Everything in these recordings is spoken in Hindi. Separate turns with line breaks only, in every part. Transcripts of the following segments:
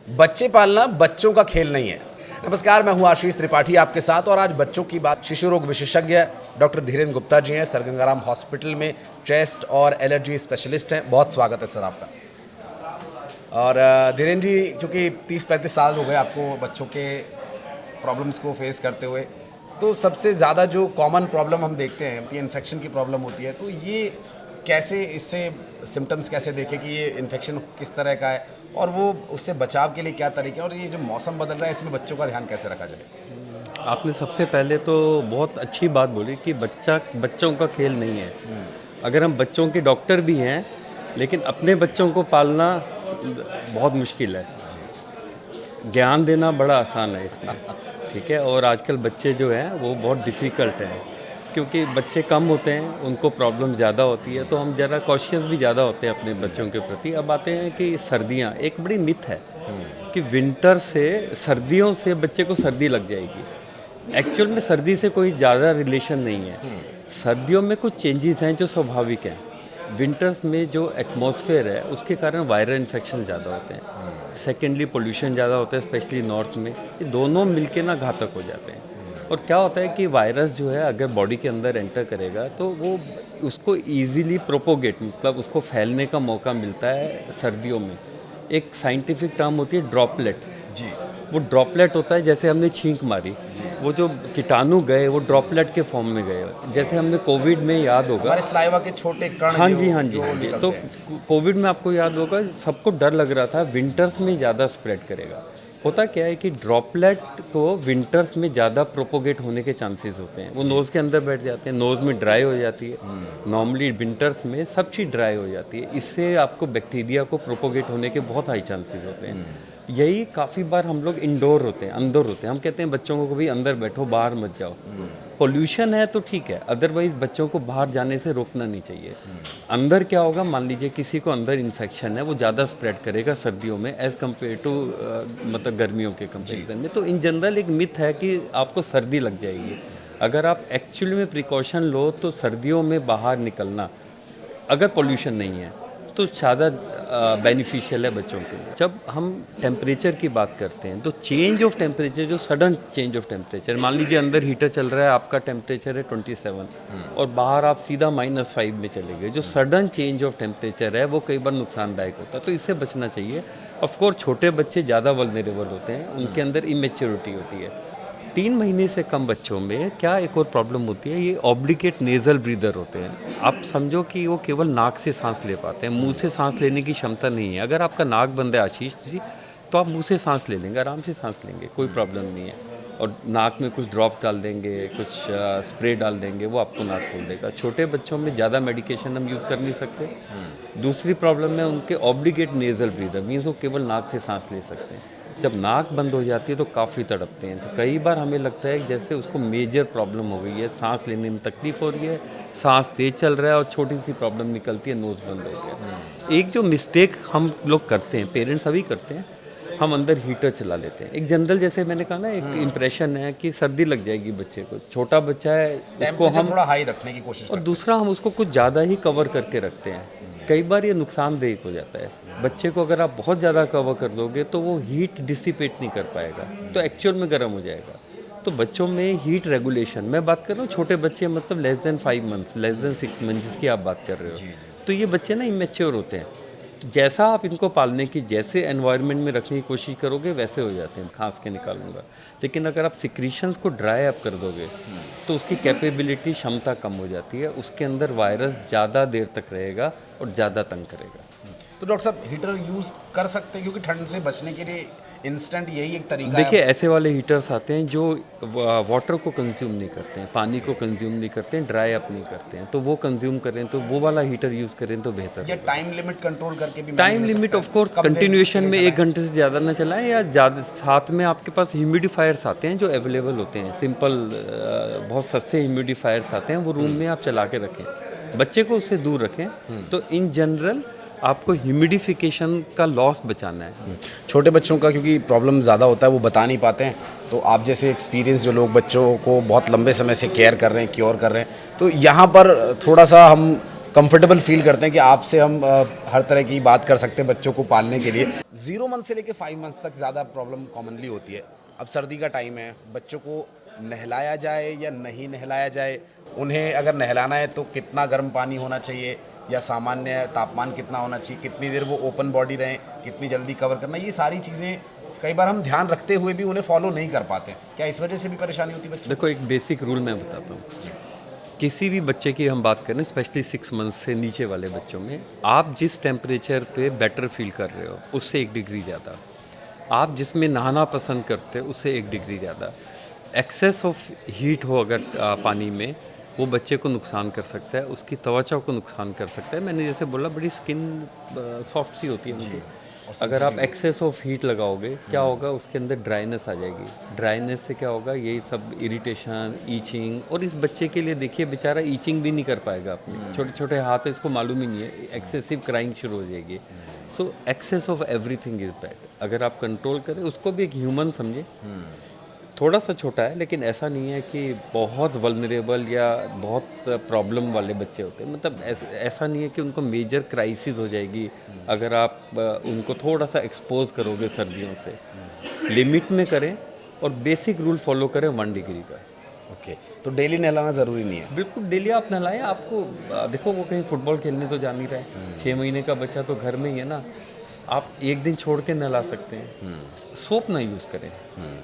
बच्चे पालना बच्चों का खेल नहीं है। नमस्कार, मैं हूं आशीष त्रिपाठी आपके साथ और आज बच्चों की बात शिशु रोग विशेषज्ञ डॉक्टर धीरेन्द्र गुप्ता जी हैं, सर गंगाराम हॉस्पिटल में चेस्ट और एलर्जी स्पेशलिस्ट हैं। बहुत स्वागत है सर आपका। और धीरेन्द्र जी, चूँकि 30-35 साल हो गए आपको बच्चों के प्रॉब्लम्स को फेस करते हुए, तो सबसे ज़्यादा जो कॉमन प्रॉब्लम हम देखते हैं कि इन्फेक्शन की प्रॉब्लम होती है, तो ये कैसे, इससे सिम्टम्स कैसे देखें कि ये इन्फेक्शन किस तरह का है और वो उससे बचाव के लिए क्या तरीके हैं, और ये जो मौसम बदल रहा है इसमें बच्चों का ध्यान कैसे रखा जाए?
आपने सबसे पहले तो बहुत अच्छी बात बोली कि बच्चों का खेल नहीं है। अगर हम बच्चों के डॉक्टर भी हैं, लेकिन अपने बच्चों को पालना बहुत मुश्किल है। ज्ञान देना बड़ा आसान है इसमें, ठीक है। और आजकल बच्चे जो हैं वो बहुत डिफ़िकल्ट हैं, क्योंकि बच्चे कम होते हैं, उनको प्रॉब्लम ज़्यादा होती है, तो हम ज़रा कॉशियस भी ज़्यादा होते हैं अपने बच्चों के प्रति। अब आते हैं कि सर्दियाँ, एक बड़ी मिथ है कि विंटर से, सर्दियों से बच्चे को सर्दी लग जाएगी। एक्चुअल में सर्दी से कोई ज़्यादा रिलेशन नहीं है। सर्दियों में कुछ चेंजेस हैं जो स्वाभाविक हैं। विंटर्स में जो एटमॉस्फेयर है उसके कारण वायरल इन्फेक्शन ज़्यादा होते हैं। सेकेंडली पोल्यूशन ज़्यादा होता है, स्पेशली नॉर्थ में। ये दोनों मिलके ना घातक हो जाते हैं। और क्या होता है कि वायरस जो है अगर बॉडी के अंदर एंटर करेगा तो वो उसको ईजीली प्रोपोगेट, मतलब उसको फैलने का मौका मिलता है सर्दियों में। एक साइंटिफिक टर्म होती है ड्रॉपलेट जी। वो ड्रॉपलेट होता है, जैसे हमने छींक मारी, वो जो कीटाणु गए वो ड्रॉपलेट के फॉर्म में गए। जैसे हमने कोविड में याद होगा,
हमारे सलाइवा के छोटे कण,
हाँ जी। तो कोविड में आपको याद होगा सबको डर लग रहा था विंटर्स में ज़्यादा स्प्रेड करेगा। होता क्या है कि ड्रॉपलेट को विंटर्स में ज़्यादा प्रोपोगेट होने के चांसेस होते हैं। वो नोज़ के अंदर बैठ जाते हैं, नोज़ में ड्राई हो जाती है। नॉर्मली विंटर्स में सब चीज़ ड्राई हो जाती है, इससे आपको बैक्टीरिया को प्रोपोगेट होने के बहुत हाई चांसेस होते हैं। यही काफ़ी बार हम लोग इंडोर होते हैं, अंदर होते हैं। हम कहते हैं बच्चों को भी अंदर बैठो, बाहर मत जाओ। पोल्यूशन है तो ठीक है, अदरवाइज बच्चों को बाहर जाने से रोकना नहीं चाहिए। अंदर क्या होगा, मान लीजिए किसी को अंदर इन्फेक्शन है, वो ज़्यादा स्प्रेड करेगा सर्दियों में एज़ कम्पेयर टू मतलब गर्मियों के कंपेरिजन में। तो इन जनरल एक मिथ है कि आपको सर्दी लग जाएगी। अगर आप एक्चुअली में प्रिकॉशन लो तो सर्दियों में बाहर निकलना, अगर पोल्यूशन नहीं है तो ज़्यादा बेनिफिशियल है बच्चों के लिए। जब हम टेम्परेचर की बात करते हैं तो चेंज ऑफ टेम्परेचर, जो सडन चेंज ऑफ टेम्परेचर, मान लीजिए अंदर हीटर चल रहा है, आपका टेम्परेचर है 27 और बाहर आप सीधा -5 में चले गए, जो सडन चेंज ऑफ टेम्परेचर है वो कई बार नुकसानदायक होता है, तो इससे बचना चाहिए। ऑफकोर्स छोटे बच्चे ज़्यादा वल्नरेबल होते हैं, उनके अंदर इमेच्योरिटी होती है। 3 महीने से कम बच्चों में क्या एक और प्रॉब्लम होती है, ये ऑब्लिगेट नेज़ल ब्रीदर होते हैं। आप समझो कि वो केवल नाक से सांस ले पाते हैं, मुंह से सांस लेने की क्षमता नहीं है। अगर आपका नाक बंद है आशीष जी, तो आप मुंह से सांस ले लेंगे, आराम से सांस लेंगे, कोई प्रॉब्लम नहीं है। और नाक में कुछ ड्रॉप डाल देंगे, कुछ स्प्रे डाल देंगे, वो आपको नाक खोल देगा। छोटे बच्चों में ज़्यादा मेडिकेशन हम यूज़ कर नहीं सकते। दूसरी प्रॉब्लम है उनके ऑब्लिगेट नेज़ल ब्रीदर, मीन्स वो केवल नाक से सांस ले सकते हैं। जब नाक बंद हो जाती है तो काफ़ी तड़पते हैं। तो कई बार हमें लगता है कि जैसे उसको मेजर प्रॉब्लम हो गई है, सांस लेने में तकलीफ हो रही है, सांस तेज चल रहा है और छोटी सी प्रॉब्लम निकलती है, नोज़ बंद हो गया। एक जो मिस्टेक हम लोग करते हैं, पेरेंट्स सभी करते हैं, हम अंदर हीटर चला लेते हैं। एक जनरल, जैसे मैंने कहा ना, एक इम्प्रेशन है कि सर्दी लग जाएगी बच्चे को। छोटा बच्चा है, उसको हम
थोड़ा हाई रखने की कोशिश
और दूसरा हम उसको कुछ ज़्यादा ही कवर करके रखते हैं। कई बार ये नुकसानदेह हो जाता है। बच्चे को अगर आप बहुत ज़्यादा कवर कर दोगे तो वो हीट डिसिपेट नहीं कर पाएगा, तो एक्चुअल में गर्म हो जाएगा। तो बच्चों में हीट रेगुलेशन, मैं बात कर रहा हूँ छोटे बच्चे, मतलब less than 5 months, less than 6 month जिसकी आप बात कर रहे हो, तो ये बच्चे ना इमेच्योर होते हैं। तो जैसा आप इनको पालने की, जैसे एनवायरनमेंट में रखने की कोशिश करोगे वैसे हो जाते हैं, खांस के निकालूंगा। लेकिन अगर आप सिक्रीशंस को ड्राई अप कर दोगे तो उसकी कैपेबिलिटी, क्षमता कम हो जाती है, उसके अंदर वायरस ज़्यादा देर तक रहेगा और ज़्यादा तंग करेगा।
तो डॉक्टर साहब, हीटर यूज़ कर सकते हैं क्योंकि ठंड से बचने के लिए इंस्टेंट यही एक तरीका है।
देखिए, ऐसे वाले हीटर्स आते हैं जो वाटर को कंज्यूम नहीं करते हैं, पानी को कंज्यूम नहीं करते हैं, ड्राई अप नहीं करते हैं, तो वो कंज्यूम करें तो वो वाला हीटर यूज़ करें तो बेहतर।
या टाइम लिमिट कंट्रोल करके भी,
time limit of course continuation में 1 घंटे से ज़्यादा ना चलाएं, या ज़्यादा साथ में आपके पास ह्यूमिडिफायर्स आते हैं जो अवेलेबल होते हैं, सिंपल बहुत सस्ते ह्यूमिडिफायर्स आते हैं, वो रूम में आप चला के रखें, बच्चे को उससे दूर रखें। तो इन जनरल आपको ह्यूमिडिफिकेशन का लॉस बचाना है।
छोटे बच्चों का क्योंकि प्रॉब्लम ज़्यादा होता है, वो बता नहीं पाते हैं, तो आप जैसे एक्सपीरियंस जो लोग बच्चों को बहुत लंबे समय से केयर कर रहे हैं, क्योर कर रहे हैं, तो यहाँ पर थोड़ा सा हम कंफर्टेबल फील करते हैं कि आपसे हम हर तरह की बात कर सकते हैं बच्चों को पालने के लिए। 0 मंथ से लेके 5 मंथ्स तक ज़्यादा प्रॉब्लम कॉमनली होती है। अब सर्दी का टाइम है, बच्चों को नहलाया जाए या नहीं नहलाया जाए, उन्हें अगर नहलाना है तो कितना गर्म पानी होना चाहिए या सामान्य तापमान कितना होना चाहिए, कितनी देर वो ओपन बॉडी रहें, कितनी जल्दी कवर करना, ये सारी चीज़ें कई बार हम ध्यान रखते हुए भी उन्हें फॉलो नहीं कर पाते। क्या इस वजह से भी परेशानी होती है बच्चों
देखो, एक बेसिक रूल मैं बताता हूँ। किसी भी बच्चे की हम बात करें, स्पेशली 6 मंथ से नीचे वाले बच्चों में, आप जिस टेम्परेचर पे बेटर फील कर रहे हो उससे 1 डिग्री ज़्यादा, आप जिसमें नहाना पसंद करते हो उससे 1 डिग्री ज़्यादा एक्सेस ऑफ हीट हो अगर पानी में, वो बच्चे को नुकसान कर सकता है, उसकी त्वचा को नुकसान कर सकता है। मैंने जैसे बोला, बड़ी स्किन सॉफ्ट सी होती है उनकी। अगर आप एक्सेस ऑफ हीट लगाओगे, क्या होगा, उसके अंदर ड्राइनेस आ जाएगी। ड्राइनेस से क्या होगा, यही सब इरिटेशन, ईचिंग, और इस बच्चे के लिए देखिए बेचारा ईचिंग भी नहीं कर पाएगा अपने छोटे छोटे हाथ है, इसको मालूम ही नहीं है, एक्सेसिव क्राइंग शुरू हो जाएगी। So excess of everything is bad. अगर आप कंट्रोल करें, उसको भी एक ह्यूमन समझे, थोड़ा सा छोटा है लेकिन ऐसा नहीं है कि बहुत वल्नरेबल या बहुत प्रॉब्लम वाले बच्चे होते हैं। मतलब ऐसा नहीं है कि उनको मेजर क्राइसिस हो जाएगी अगर आप उनको थोड़ा सा एक्सपोज करोगे सर्दियों से। लिमिट में करें और बेसिक रूल फॉलो करें 1 डिग्री का।
ओके, तो डेली नहलाना ज़रूरी नहीं है?
बिल्कुल डेली आप नहलाएं। आपको देखो, वो कहीं फुटबॉल खेलने तो जा नहीं रहा है, 6 महीने का बच्चा तो घर में ही है ना, आप 1 दिन छोड़ के नहला सकते हैं। सोप ना यूज़ करें,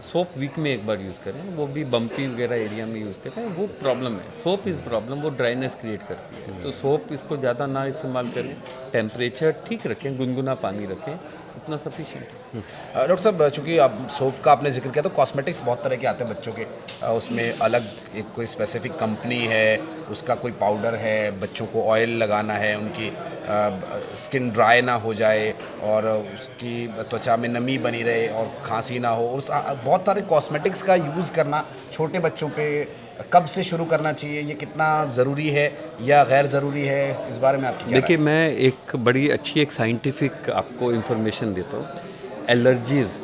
सोप वीक में 1 बार यूज़ करें, वो भी बम्पी वगैरह एरिया में यूज़ करें। वो प्रॉब्लम है, सोप इज़ प्रॉब्लम, वो ड्राइनेस क्रिएट करती है। तो सोप इसको ज़्यादा ना इस्तेमाल करें, टेम्परेचर ठीक रखें, गुनगुना पानी रखें, उतना सफिशिएंट है।
डॉक्टर साहब, चूँकि अब सोप का आपने जिक्र किया, तो कॉस्मेटिक्स बहुत तरह के आते हैं बच्चों के। उसमें अलग एक कोई स्पेसिफिक कंपनी है, उसका कोई पाउडर है, बच्चों को ऑयल लगाना है, उनकी स्किन ड्राई ना हो जाए और उसकी त्वचा में नमी बनी रहे और खांसी ना हो। उस बहुत सारे कॉस्मेटिक्स का यूज़ करना छोटे बच्चों पे कब से शुरू करना चाहिए, ये कितना ज़रूरी है या गैर ज़रूरी है, इस बारे में आपकी क्या राय
देखिए, मैं एक बड़ी अच्छी एक साइंटिफिक आपको इन्फॉर्मेशन देता हूँ। एलर्जीज़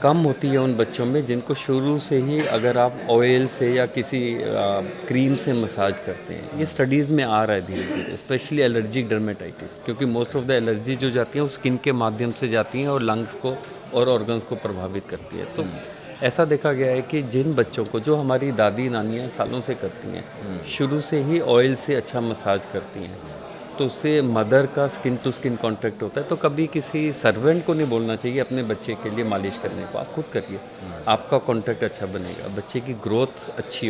कम होती है उन बच्चों में जिनको शुरू से ही अगर आप ऑयल से या किसी क्रीम से मसाज करते हैं। ये स्टडीज़ में आ रहा है धीरे धीरे, स्पेशली एलर्जिक डर्मेटाइटिस, क्योंकि मोस्ट ऑफ द एलर्जी जो जाती हैं वो स्किन के माध्यम से जाती हैं और लंग्स को और ऑर्गन्स को प्रभावित करती है। तो ऐसा देखा गया है कि जिन बच्चों को, जो हमारी दादी नानियाँ सालों से करती हैं, शुरू से ही ऑयल से अच्छा मसाज करती हैं, तो उससे मदर का स्किन टू स्किन कांटेक्ट होता है। तो कभी किसी सर्वेंट को नहीं बोलना चाहिए अपने बच्चे के लिए मालिश करने को, आप खुद करिए, आपका कांटेक्ट अच्छा बनेगा, बच्चे की ग्रोथ अच्छी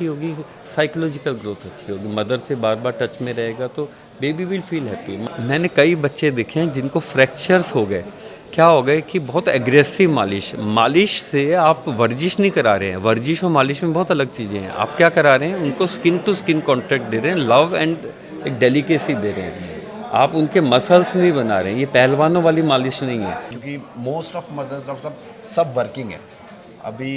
होगी, साइकोलॉजिकल ग्रोथ अच्छी होगी, मदर से बार बार टच में रहेगा तो बेबी विल फील हैप्पी। मैंने कई बच्चे देखे हैं जिनको फ्रैक्चर्स हो गए। क्या हो गए कि बहुत एग्रेसिव मालिश से आप वर्जिश नहीं करा रहे हैं, वर्जिश और मालिश में बहुत अलग चीज़ें हैं। आप क्या करा रहे हैं, उनको स्किन टू स्किन कांटेक्ट दे रहे हैं, लव एंड एक डेलिकेसी दे रहे हैं, आप उनके मसल्स नहीं बना रहे हैं। ये पहलवानों वाली मालिश नहीं है।
क्योंकि मोस्ट ऑफ मदर्स, डॉक्टर साहब, सब वर्किंग है। अभी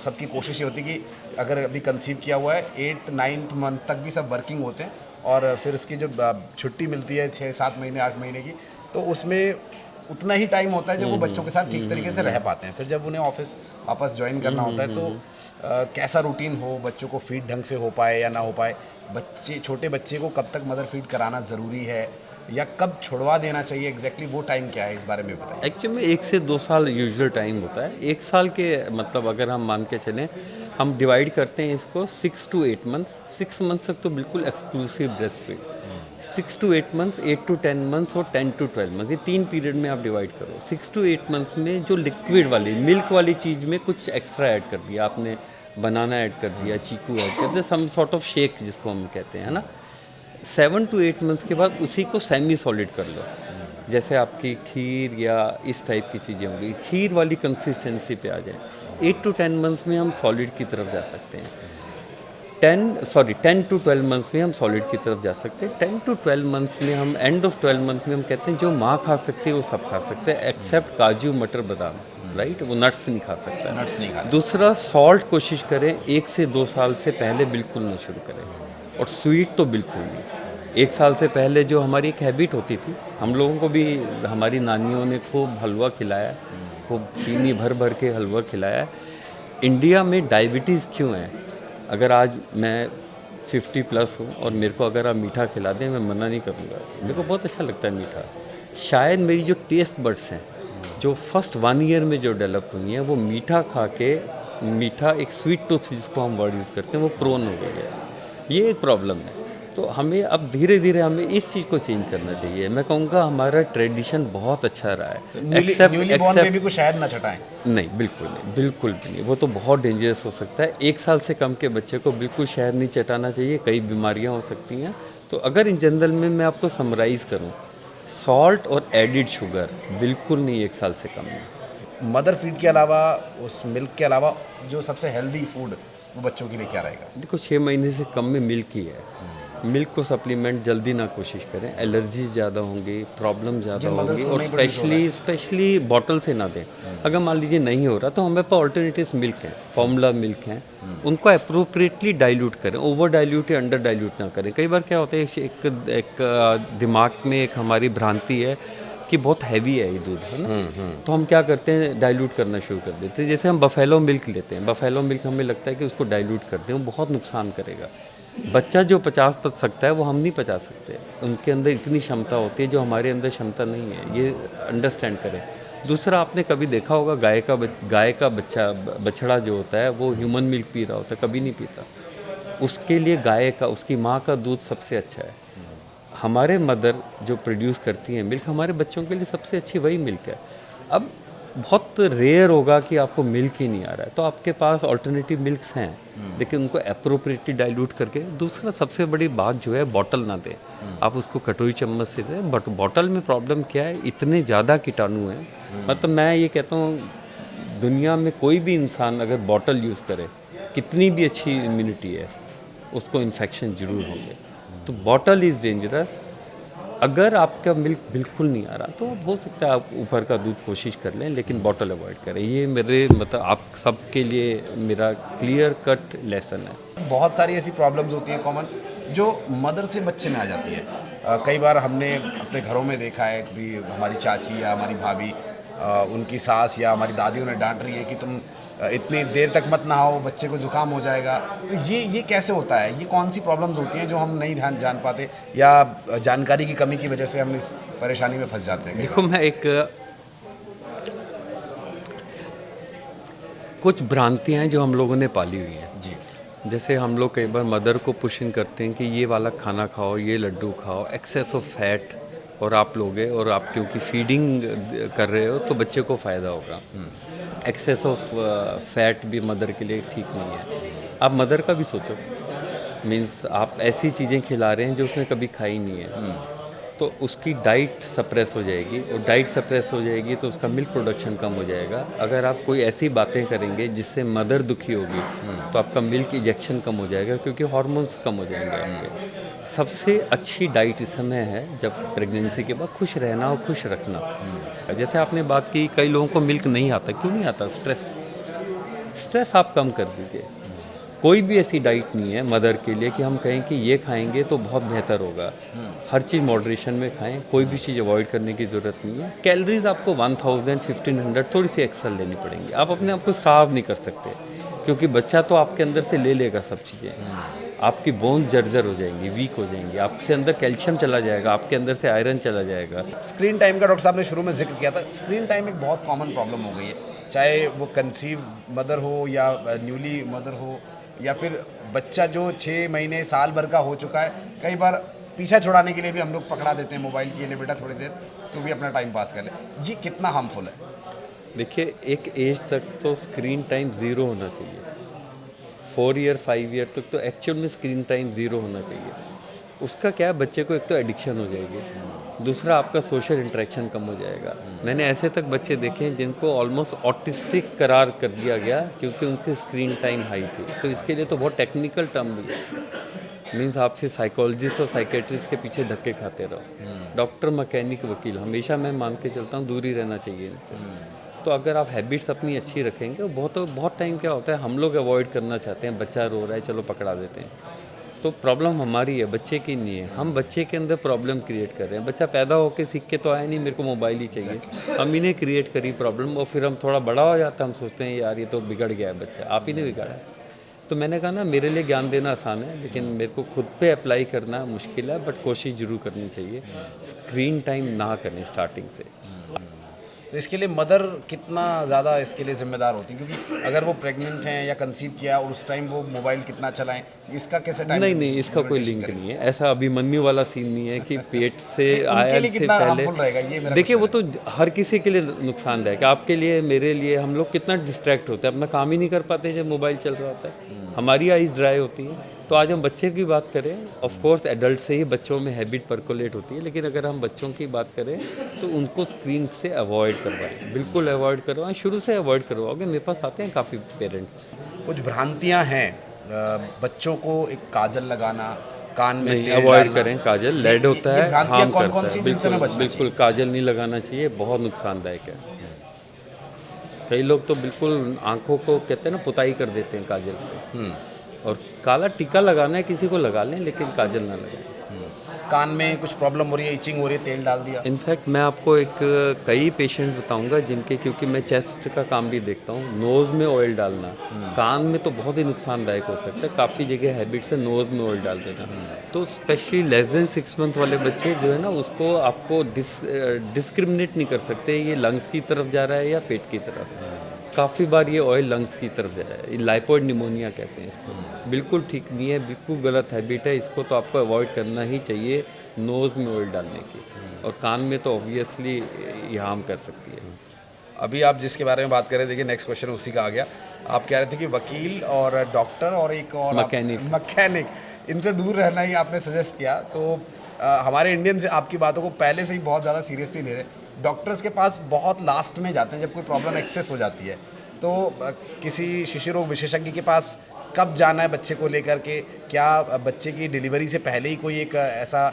सबकी कोशिश ये होती है कि अगर अभी कंसीव किया हुआ है 8th 9th मंथ तक भी सब वर्किंग होते हैं, और फिर उसकी जब छुट्टी मिलती है 6-7 महीने 8 महीने की, तो उसमें उतना ही टाइम होता है जब वो बच्चों के साथ ठीक तरीके से रह पाते हैं। फिर जब उन्हें ऑफिस वापस ज्वाइन करना होता है तो कैसा रूटीन हो, बच्चों को फीड ढंग से हो पाए या ना हो पाए, छोटे बच्चे को कब तक मदर फीड कराना ज़रूरी है या कब छुड़वा देना चाहिए, एग्जैक्टली वो टाइम क्या है, इस बारे में बताइए।
एक्चुअली में 1 से 2 साल यूजुअल टाइम होता है। 1 साल के मतलब अगर हम मान के चलें, हम डिवाइड करते हैं इसको 6 to 8 मंथ्स। 6 मंथ्स तक तो बिल्कुल exclusive breast feed, 6 to 8 months, 8 to 10 months और 10 to 12 मंथ्स, ये 3 पीरियड में आप डिवाइड करो। 6 to 8 मंथ्स में जो लिक्विड वाली, मिल्क वाली चीज़ में कुछ एक्स्ट्रा ऐड कर दिया आपने, बनाना ऐड कर दिया, चीकू ऐड कर दिया, सम सॉर्ट ऑफ शेक जिसको हम कहते हैं, है ना। 7 to 8 मंथ्स के बाद उसी को सेमी सॉलिड कर लो, जैसे आपकी खीर या इस टाइप की चीज़ें होंगी, खीर वाली कंसिस्टेंसी पे आ जाए। 8 to 10 मंथ्स में हम सॉलिड की तरफ जा सकते हैं। 10 to 12 मंथ्स में हम सॉलिड की तरफ जा सकते हैं। 10 to 12 मंथ्स में हम, एंड ऑफ 12 मंथ्स में हम कहते हैं जो माँ खा सकती है वो सब खा सकते हैं, एक्सेप्ट काजू मटर बादाम, राइट, वो नट्स नहीं खा सकता है।
नट्स नहीं खा।
दूसरा, सॉल्ट कोशिश करें 1 से 2 साल से पहले बिल्कुल ना शुरू करें, और स्वीट तो बिल्कुल नहीं। 1 साल से पहले जो हमारी एक हैबिट होती थी, हम लोगों को भी हमारी नानियों ने खूब हलवा खिलाया, खूब चीनी भर भर के हलवा खिलाया। इंडिया में डायबिटीज़ क्यों है? अगर आज मैं 50+ हूँ और मेरे को अगर आप मीठा खिला दें मैं मना नहीं करूँगा। मेरे को बहुत अच्छा लगता है मीठा। शायद मेरी जो टेस्ट बड्स हैं जो फर्स्ट 1 ईयर में जो डेवलप हुई हैं वो मीठा खा के, मीठा एक स्वीट टूथ जिसको हम वर्ड यूज़ करते हैं, वो प्रोन हो गई है। ये एक प्रॉब्लम है। तो हमें अब धीरे धीरे हमें इस चीज़ को चेंज करना चाहिए। मैं कहूँगा हमारा ट्रेडिशन बहुत अच्छा रहा है।
न्यूली बॉर्न बेबी को शायद ना चटाएं।
नहीं, बिल्कुल नहीं, बिल्कुल भी नहीं। वो तो बहुत डेंजरस हो सकता है। 1 साल से कम के बच्चे को बिल्कुल शहद नहीं चटाना चाहिए, कई बीमारियां हो सकती हैं। तो अगर इन जनरल में मैं आपको समराइज़ करूं, सॉल्ट और एडिड शुगर बिल्कुल नहीं 1 साल से कम में।
मदर फीड के अलावा, उस मिल्क के अलावा जो सबसे हेल्दी फूड वो बच्चों के लिए क्या रहेगा?
देखो 6 महीने से कम में मिल्क ही है। मिल्क को सप्लीमेंट जल्दी ना कोशिश करें, एलर्जी ज़्यादा होंगी, प्रॉब्लम ज़्यादा होगी, और स्पेशली बॉटल से ना दें। अगर मान लीजिए नहीं हो रहा तो हमारे पास ऑल्टरनेटिव मिल्क हैं, फॉर्मूला मिल्क हैं, उनको अप्रोप्रिएटली डाइल्यूट करें, ओवर डाइल्यूट या अंडर डाइल्यूट ना करें। कई बार क्या होता है, एक दिमाग में एक हमारी भ्रांति है कि बहुत हैवी है ये दूध, है ना, तो हम क्या करते हैं, डाइल्यूट करना शुरू कर देते हैं। जैसे हम बफेलो मिल्क लेते हैं, बफेलो मिल्क हमें लगता है कि उसको डाइल्यूट कर दें, वो बहुत नुकसान करेगा। बच्चा जो 50 पच सकता है वो हम नहीं पचा सकते। उनके अंदर इतनी क्षमता होती है जो हमारे अंदर क्षमता नहीं है, ये अंडरस्टैंड करें। दूसरा, आपने कभी देखा होगा गाय का बछड़ा जो होता है वो ह्यूमन मिल्क पी रहा होता है? कभी नहीं पीता। उसके लिए गाय का, उसकी माँ का दूध सबसे अच्छा है। हमारे मदर जो प्रोड्यूस करती हैं मिल्क, हमारे बच्चों के लिए सबसे अच्छी वही मिल्क है। अब बहुत रेयर होगा कि आपको मिल्क ही नहीं आ रहा है, तो आपके पास ऑल्टरनेटिव मिल्क्स हैं, लेकिन उनको अप्रोप्रिएटली डाइल्यूट करके। दूसरा सबसे बड़ी बात जो है, बॉटल ना दें। आप उसको कटोरी चम्मच से दें, बट बॉटल में प्रॉब्लम क्या है, इतने ज़्यादा कीटाणु हैं। मतलब मैं ये कहता हूँ, दुनिया में कोई भी इंसान अगर बॉटल यूज़ करे, कितनी भी अच्छी इम्यूनिटी है, उसको इन्फेक्शन जरूर होंगे। तो बॉटल इज़ डेंजरस। अगर आपका मिल्क बिल्कुल नहीं आ रहा तो हो सकता है आप ऊपर का दूध कोशिश कर लें, लेकिन बॉटल अवॉइड करें। ये मेरे मतलब आप सबके लिए मेरा क्लियर कट लेसन है।
बहुत सारी ऐसी प्रॉब्लम्स होती हैं कॉमन, जो मदर से बच्चे में आ जाती है। कई बार हमने अपने घरों में देखा है कि हमारी चाची या हमारी भाभी, उनकी सास या हमारी दादी उन्हें डांट रही है कि तुम इतनी देर तक मत नहाओ, बच्चे को जुकाम हो जाएगा। तो ये कैसे होता है? ये कौन सी प्रॉब्लम्स होती हैं जो हम नहीं जान पाते, या जानकारी की कमी की वजह से हम इस परेशानी में फंस जाते हैं?
देखो, मैं कुछ भ्रांतियाँ हैं जो हम लोगों ने पाली हुई हैं
जी।
जैसे हम लोग कई बार मदर को पुशिंग करते हैं कि ये वाला खाना खाओ, ये लड्डू खाओ, एक्सेस ऑफ फैट, और आप लोगे और आप क्योंकि फीडिंग कर रहे हो तो बच्चे को फ़ायदा होगा। एक्सेस ऑफ फैट भी मदर के लिए ठीक नहीं है। आप मदर का भी सोचो, मीन्स आप ऐसी चीज़ें खिला रहे हैं जो उसने कभी खाई नहीं है, तो उसकी डाइट सप्रेस हो जाएगी, और डाइट सप्रेस हो जाएगी तो उसका मिल्क प्रोडक्शन कम हो जाएगा। अगर आप कोई ऐसी बातें करेंगे जिससे मदर दुखी होगी तो आपका मिल्क इंजेक्शन कम हो जाएगा, क्योंकि हार्मोन्स कम हो जाएंगे आपके। सबसे अच्छी डाइट इस समय है जब प्रेगनेंसी के बाद खुश रहना और खुश रखना। जैसे आपने बात की, कई लोगों को मिल्क नहीं आता, क्यों नहीं आता? स्ट्रेस आप कम कर दीजिए। कोई भी ऐसी डाइट नहीं है मदर के लिए कि हम कहें कि ये खाएंगे तो बहुत बेहतर होगा। हर चीज़ मॉडरेशन में खाएं, कोई भी चीज़ अवॉइड करने की ज़रूरत नहीं है। कैलोरीज आपको 1000 1500 थोड़ी सी एक्स्ट्रा लेनी पड़ेंगी। आप अपने आप को स्टार्व नहीं कर सकते, क्योंकि बच्चा तो आपके अंदर से ले लेगा सब चीज़ें। आपकी बोन्स जर्जर हो जाएंगी, वीक हो जाएंगी, आपके अंदर कैल्शियम चला जाएगा, आपके अंदर से आयरन चला जाएगा।
स्क्रीन टाइम का डॉक्टर साहब ने शुरू में जिक्र किया था। स्क्रीन टाइम एक बहुत कॉमन प्रॉब्लम हो गई है, चाहे वो कंसीव मदर हो या न्यूली मदर हो, या फिर बच्चा जो 6 महीने साल भर का हो चुका है। कई बार पीछा छुड़ाने के लिए भी हम लोग पकड़ा देते हैं मोबाइल की, ले बेटा थोड़ी देर तो भी अपना टाइम पास कर ले। ये कितना हार्मफुल है?
देखिए, एक एज तक तो स्क्रीन टाइम ज़ीरो होना चाहिए। 4 ईयर 5 ईयर तक तो एक्चुअल में स्क्रीन टाइम ज़ीरो होना चाहिए। उसका क्या है, बच्चे को एक तो एडिक्शन हो जाएगी, दूसरा आपका सोशल इंटरेक्शन कम हो जाएगा। मैंने ऐसे तक बच्चे देखे हैं जिनको ऑलमोस्ट ऑटिस्टिक करार कर दिया गया क्योंकि उनकी स्क्रीन टाइम हाई थी। तो इसके लिए तो बहुत टेक्निकल टर्म भी है, मीन्स आप फिर साइकोलॉजिस्ट और साइकेट्रिस्ट के पीछे धक्के खाते रहो। डॉक्टर, मैकेनिक, वकील, हमेशा मैं मान के चलता हूँ दूर ही रहना चाहिए इनसे। तो अगर आप हैबिट्स अपनी अच्छी रखेंगे, बहुत टाइम क्या होता है, हम लोग अवॉइड करना चाहते हैं, बच्चा रो रहा है चलो पकड़ा देते हैं, तो प्रॉब्लम हमारी है, बच्चे की नहीं है। हम बच्चे के अंदर प्रॉब्लम क्रिएट कर रहे हैं। बच्चा पैदा होकर सीख के तो आया नहीं मेरे को मोबाइल ही चाहिए, हम इन्हें क्रिएट करी प्रॉब्लम, और फिर हम थोड़ा बड़ा हो जाता है, हम सोचते हैं यार ये तो बिगड़ गया है बच्चा। आप ही ने बिगाड़ा है। तो मैंने कहा ना, मेरे लिए ज्ञान देना आसान है लेकिन मेरे को खुद पे अप्लाई करना मुश्किल है, बट कोशिश जरूर करनी चाहिए। स्क्रीन टाइम ना करें स्टार्टिंग से।
तो इसके लिए मदर कितना ज़्यादा इसके लिए जिम्मेदार होती है, क्योंकि अगर वो प्रेग्नेंट हैं या कंसीव किया और उस टाइम वो मोबाइल कितना चलाएं, इसका कैसे टाइम?
नहीं, इसका कोई लिंक नहीं है। ऐसा अभिमन्यु वाला सीन नहीं है कि पेट से
उनके
आया
लिए
से
कितना
पहले।
हार्मफुल रहेगा ये मेरा
देखिए, वो
क्वेश्चन
तो हर किसी के लिए नुकसानदायक है। आपके लिए, मेरे लिए, हम लोग कितना डिस्ट्रैक्ट होते हैं, अपना काम ही नहीं कर पाते जब मोबाइल चल रहा होता है। हमारी आइज़ ड्राई होती है। तो आज हम बच्चे की बात करें, ऑफ कोर्स एडल्ट से ही बच्चों में हैबिट परकोलेट होती है, लेकिन अगर हम बच्चों की बात करें तो उनको स्क्रीन से अवॉइड करवाएं, बिल्कुल अवॉइड करवाएं। शुरू से अवॉइड करवाओगे, मेरे पास आते हैं काफ़ी पेरेंट्स।
है। कुछ भ्रांतियां हैं, बच्चों को एक काजल लगाना, कान में
नहीं,
तेल
अवॉइड
डालना,
करें। काजल लेड होता
ये
है,
भ्रांतियां
हार्म
कौन-कौन
करता
सी
है।
जिनसे हमें
बिल्कुल
बचना
बिल्कुल काजल नहीं लगाना चाहिए, बहुत नुकसानदायक है। कई लोग तो बिल्कुल आंखों को कहते हैं ना, पुताई कर देते हैं काजल से। और काला टीका लगाना है किसी को लगा लें, लेकिन काजल ना लगाएं।
कान में कुछ प्रॉब्लम हो रही है, इचिंग हो रही है, तेल डाल दिया।
इनफैक्ट मैं आपको कई पेशेंट्स बताऊंगा जिनके, क्योंकि मैं चेस्ट का काम भी देखता हूँ, नोज़ में ऑयल डालना कान में तो बहुत ही नुकसानदायक हो सकता है। काफ़ी जगह हैबिट्स है नोज़ में ऑयल डाल देना। तो स्पेशली लेस देन 6 मंथ वाले बच्चे जो है ना, उसको आपको डिस्क्रिमिनेट नहीं कर सकते ये लंग्स की तरफ जा रहा है या पेट की तरफ। काफ़ी बार ये ऑयल लंग्स की तरफ जा रहा है, लाइपोइड निमोनिया कहते हैं इसको। बिल्कुल ठीक नहीं है, बिल्कुल गलत हैबिट है। इसको तो आपको अवॉइड करना ही चाहिए, नोज़ में ऑयल डालने की। और कान में तो ऑब्वियसली ये हार्म कर सकती है।
अभी आप जिसके बारे में बात कर रहे थे, देखिए नेक्स्ट क्वेश्चन उसी का आ गया। आप कह रहे थे कि वकील और डॉक्टर और एक और मैकेनिक, इनसे दूर रहना ही आपने सजेस्ट किया। तो हमारे इंडियंस आपकी बातों को पहले से ही बहुत ज़्यादा सीरियसली ले रहे। डॉक्टर्स के पास बहुत लास्ट में जाते हैं जब कोई प्रॉब्लम एक्सेस हो जाती है। तो किसी शिशु रोग विशेषज्ञ के पास कब जाना है बच्चे को लेकर के? क्या बच्चे की डिलीवरी से पहले ही कोई एक ऐसा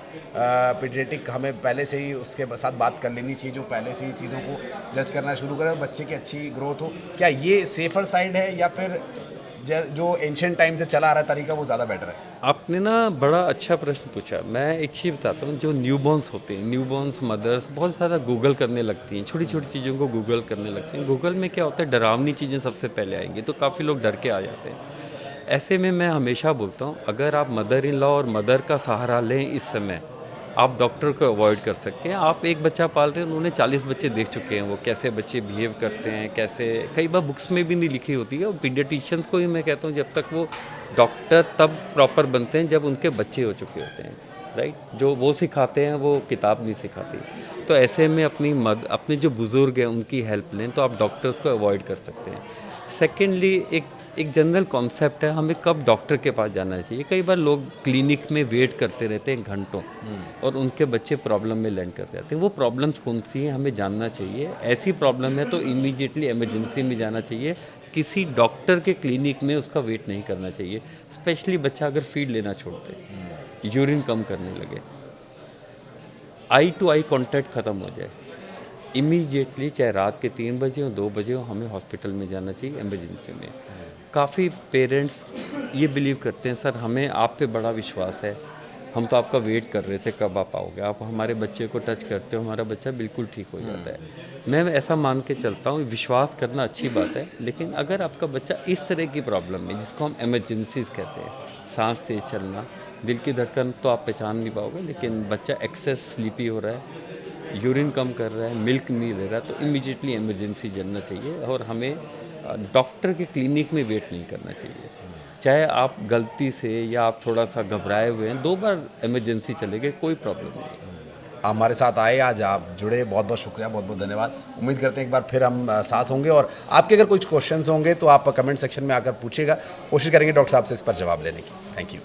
पीडियाट्रिक हमें पहले से ही उसके साथ बात कर लेनी चाहिए जो पहले से ही चीज़ों को जज करना शुरू करे और बच्चे की अच्छी ग्रोथ हो? क्या ये सेफर साइड है या फिर जो एंशिएंट टाइम से चला आ रहा तरीका वो ज़्यादा बेटर है?
आपने ना बड़ा अच्छा प्रश्न पूछा। मैं एक चीज़ बताता हूँ, जो न्यूबॉर्न्स होते हैं, न्यूबॉर्न्स मदर्स बहुत सारा गूगल करने लगती हैं, छोटी छोटी चीज़ों को गूगल करने लगती हैं। गूगल में क्या होता है, डरावनी चीज़ें सबसे पहले आएंगी, तो काफ़ी लोग डर के आ जाते हैं। ऐसे में मैं हमेशा बोलता हूँ, अगर आप मदर इन लॉ और मदर का सहारा लें इस समय, आप डॉक्टर को अवॉइड कर सकते हैं। आप एक बच्चा पाल रहे हैं, उन्होंने 40 बच्चे देख चुके हैं, वो कैसे बच्चे बिहेव करते हैं, कैसे, कई बार बुक्स में भी नहीं लिखी होती है। और पीडियाट्रिशियंस को ही मैं कहता हूँ, जब तक वो डॉक्टर तब प्रॉपर बनते हैं जब उनके बच्चे हो चुके होते हैं, राइट। जो वो सिखाते हैं वो किताब नहीं सिखाती। तो ऐसे में अपने जो बुज़ुर्ग हैं उनकी हेल्प लें, तो आप डॉक्टर्स को अवॉइड कर सकते हैं। सेकेंडली, एक जनरल कॉन्सेप्ट है, हमें कब डॉक्टर के पास जाना चाहिए। कई बार लोग क्लिनिक में वेट करते रहते हैं घंटों, और उनके बच्चे प्रॉब्लम में लैंड कर जाते हैं। वो प्रॉब्लम्स कौन सी हैं हमें जानना चाहिए। ऐसी प्रॉब्लम है तो इमीडिएटली इमरजेंसी में जाना चाहिए, किसी डॉक्टर के क्लिनिक में उसका वेट नहीं करना चाहिए। स्पेशली बच्चा अगर फीड लेना छोड़ दे, यूरिन कम करने लगे, आई टू आई कॉन्टैक्ट ख़त्म हो जाए, इमीडिएटली, चाहे रात के 3 बजे हो 2 बजे हो, हमें हॉस्पिटल में जाना चाहिए इमरजेंसी में। काफ़ी पेरेंट्स ये बिलीव करते हैं, सर हमें आप पे बड़ा विश्वास है, हम तो आपका वेट कर रहे थे कब आप आओगे, आप हमारे बच्चे को टच करते हो, हमारा बच्चा बिल्कुल ठीक हो जाता है। मैं ऐसा मान के चलता हूँ, विश्वास करना अच्छी बात है, लेकिन अगर आपका बच्चा इस तरह की प्रॉब्लम में, जिसको हम इमरजेंसीज कहते हैं, सांस तेज चलना, दिल की धड़कन तो आप पहचान नहीं पाओगे, लेकिन बच्चा एक्सेस स्लीपी हो रहा है, यूरिन कम कर रहा है, मिल्क नहीं ले रहा, तो इमीडिएटली इमरजेंसी जाना चाहिए। और हमें डॉक्टर के क्लिनिक में वेट नहीं करना चाहिए। चाहे आप गलती से या आप थोड़ा सा घबराए हुए हैं, 2 बार इमरजेंसी चले गए, कोई प्रॉब्लम नहीं।
हमारे साथ आए, आज आप जुड़े, बहुत बहुत शुक्रिया, बहुत बहुत धन्यवाद। उम्मीद करते हैं एक बार फिर हम साथ होंगे, और आपके अगर कुछ क्वेश्चंस होंगे तो आप कमेंट सेक्शन में आकर पूछिएगा, कोशिश करेंगे डॉक्टर साहब से इस पर जवाब लेने की। Thank you.